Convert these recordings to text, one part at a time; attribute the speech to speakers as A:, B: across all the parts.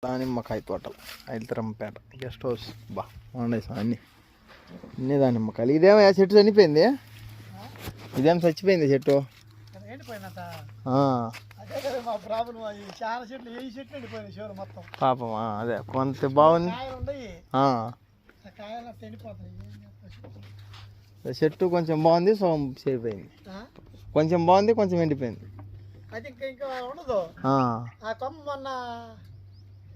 A: దానిమ్మకాయ తోటలు ఐల్తరంపేట guest house బా బాగున్నాయి సార్ అన్నీ దానిమ్మకాయలు. ఇదేమో చెట్టు చనిపోయింది, ఇదేం చచ్చిపోయింది చెట్టు. పాపమా అదే కొంత బాగుంది చెట్టు, కొంచెం బాగుంది సగం చెడిపోయింది, కొంచెం బాగుంది కొంచెం ఎండిపోయింది.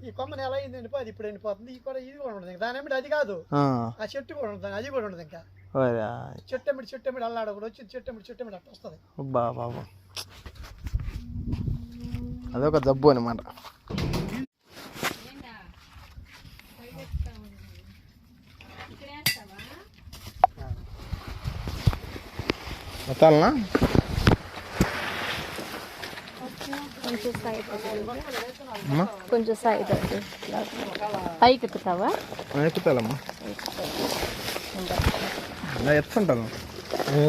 B: ఈ కొమ్మని ఎలా అయింది ఎండిపోయి ఇప్పుడు ఎండిపోతుంది. ఇది కూడా ఉండదు దాని ఏమిటి, అది కాదు ఆ చెట్టు కూడా ఉంటుంది, అది కూడా ఉండదు. ఇంకా చెట్టు ఎమిడి అల్లాడకూడదు వచ్చి చెట్టు ఎమిడి అట్లా వస్తుంది.
A: బాబా అదొక జబ్బు అనమాట. మొత్తాలనా
C: కొంచెం సైడ్ పైకి ఎక్కుతావా?
A: ఎక్కుతాలమ్మా, ఎత్తుంటాను.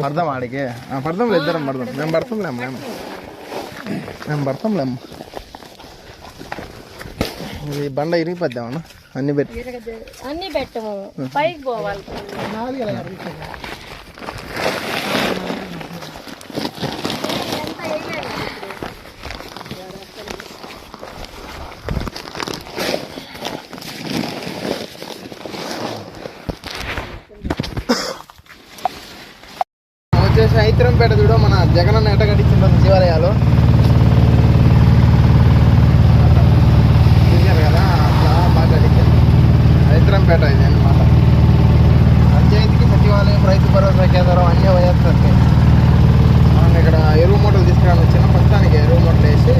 A: పడదాం ఆడికి, పడదాంలే, ఇద్దరం పడదాం. మేము పడతాంలేమ్మ, మేము పడతాంలేమ్మ. ఈ బండ ఇరిగిపోద్దామన్నా అన్ని
C: పెట్టము, పైకి పోవాలి.
A: వచ్చేసి ఐతరంపేట చూడ, మన జగనన్న ఎట్ట కట్టించింది శివాలయాలు చూశారు కదా, అట్లా బాగా కట్టించారు ఐతరంపేట. ఇది అనమాట పంచాయతీకి సచివాలయం, రైతు భరోసా కేంద్రం అన్నీ వేస్తారు. మనం ఇక్కడ ఎరువు మూటలు తీసుకురాని వచ్చిన ప్రస్తుతానికి ఎరువు మూటలు వేసి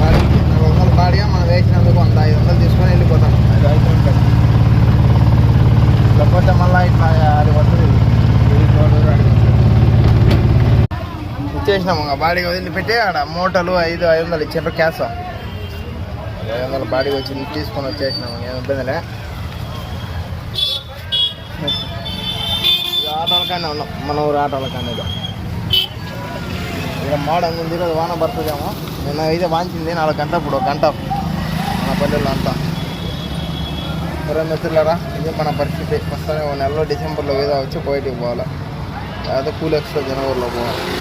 A: 400 బాడిగా మనం వేసినందుకు 100-500 తీసుకొని వెళ్ళిపోతాం. అది ఐతరంపేట. లేకపోతే మళ్ళీ ఇట్లా అది వస్తుంది ఇచ్చేసినాము. బాడీకి వదిలిపెట్టి ఆడ మూటలు 500 ఇచ్చారు క్యాష్. 500 బాడీకి వచ్చి తీసుకొని వచ్చేసినాము, ఏమి ఇబ్బందిలే. ఆటోలకైనా ఉన్నాం, మన ఊరు ఆటోలకైనా. ఇక మోడం ఉంది, ఈరోజు వాన పడుతుందేమో. నిన్న అయితే వాంచింది 4 గంటలు, ఇప్పుడు 1 గంట మన పల్లెల్లో అంతా. మిత్రులారా, ఇది మన పరిస్థితి. వస్తానే 1 నెలలో డిసెంబర్లో ఏదో వచ్చి బయటికి పోవాలి, అదే కూల్ ఎక్స్ట్రా జనవరిలో పోవాలి.